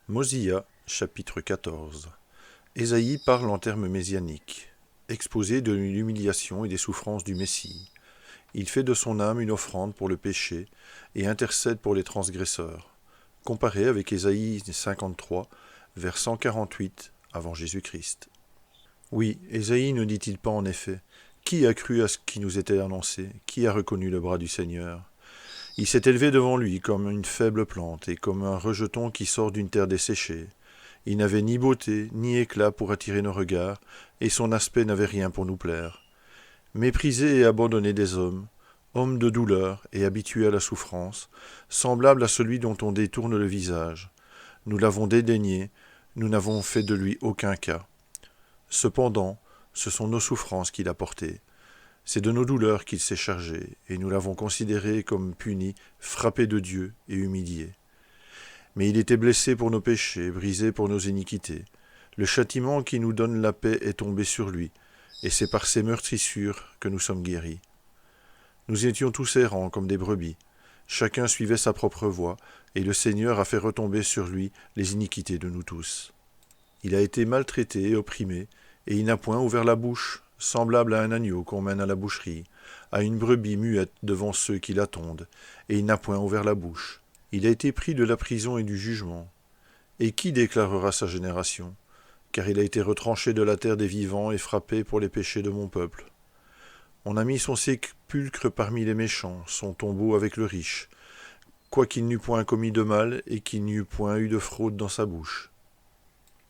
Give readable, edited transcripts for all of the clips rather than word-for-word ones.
Mosia, chapitre 14. Ésaïe parle en termes messianiques. Exposé de l'humiliation et des souffrances du Messie. Il fait de son âme une offrande pour le péché et intercède pour les transgresseurs. Comparé avec Ésaïe 53, vers 148 avant Jésus-Christ. Oui, Ésaïe ne dit-il pas en effet: qui a cru à ce qui nous était annoncé? Qui a reconnu le bras du Seigneur? Il s'est élevé devant lui comme une faible plante et comme un rejeton qui sort d'une terre desséchée. Il n'avait ni beauté ni éclat pour attirer nos regards, et son aspect n'avait rien pour nous plaire. Méprisé et abandonné des hommes, homme de douleur et habitué à la souffrance, semblable à celui dont on détourne le visage. Nous l'avons dédaigné, nous n'avons fait de lui aucun cas. Cependant, ce sont nos souffrances qu'il a portées. C'est de nos douleurs qu'il s'est chargé, et nous l'avons considéré comme puni, frappé de Dieu et humilié. Mais il était blessé pour nos péchés, brisé pour nos iniquités. Le châtiment qui nous donne la paix est tombé sur lui, et c'est par ses meurtrissures que nous sommes guéris. Nous étions tous errants comme des brebis. Chacun suivait sa propre voie, et le Seigneur a fait retomber sur lui les iniquités de nous tous. Il a été maltraité et opprimé, et il n'a point ouvert la bouche, semblable à un agneau qu'on mène à la boucherie, à une brebis muette devant ceux qui l'attendent, et il n'a point ouvert la bouche. Il a été pris de la prison et du jugement. Et qui déclarera sa génération? Car il a été retranché de la terre des vivants et frappé pour les péchés de mon peuple. On a mis son sépulcre parmi les méchants, son tombeau avec le riche, quoiqu'il n'eût point commis de mal et qu'il n'y eût point eu de fraude dans sa bouche.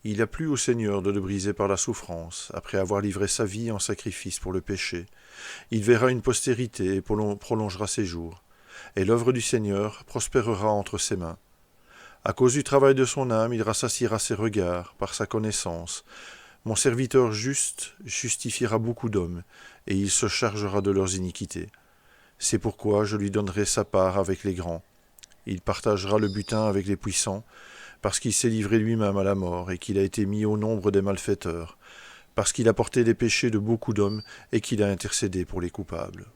Il a plu au Seigneur de le briser par la souffrance, après avoir livré sa vie en sacrifice pour le péché. Il verra une postérité et prolongera ses jours, et l'œuvre du Seigneur prospérera entre ses mains. À cause du travail de son âme, il rassasiera ses regards par sa connaissance. Mon serviteur juste justifiera beaucoup d'hommes, et il se chargera de leurs iniquités. C'est pourquoi je lui donnerai sa part avec les grands. Il partagera le butin avec les puissants, parce qu'il s'est livré lui-même à la mort et qu'il a été mis au nombre des malfaiteurs, parce qu'il a porté les péchés de beaucoup d'hommes et qu'il a intercédé pour les coupables.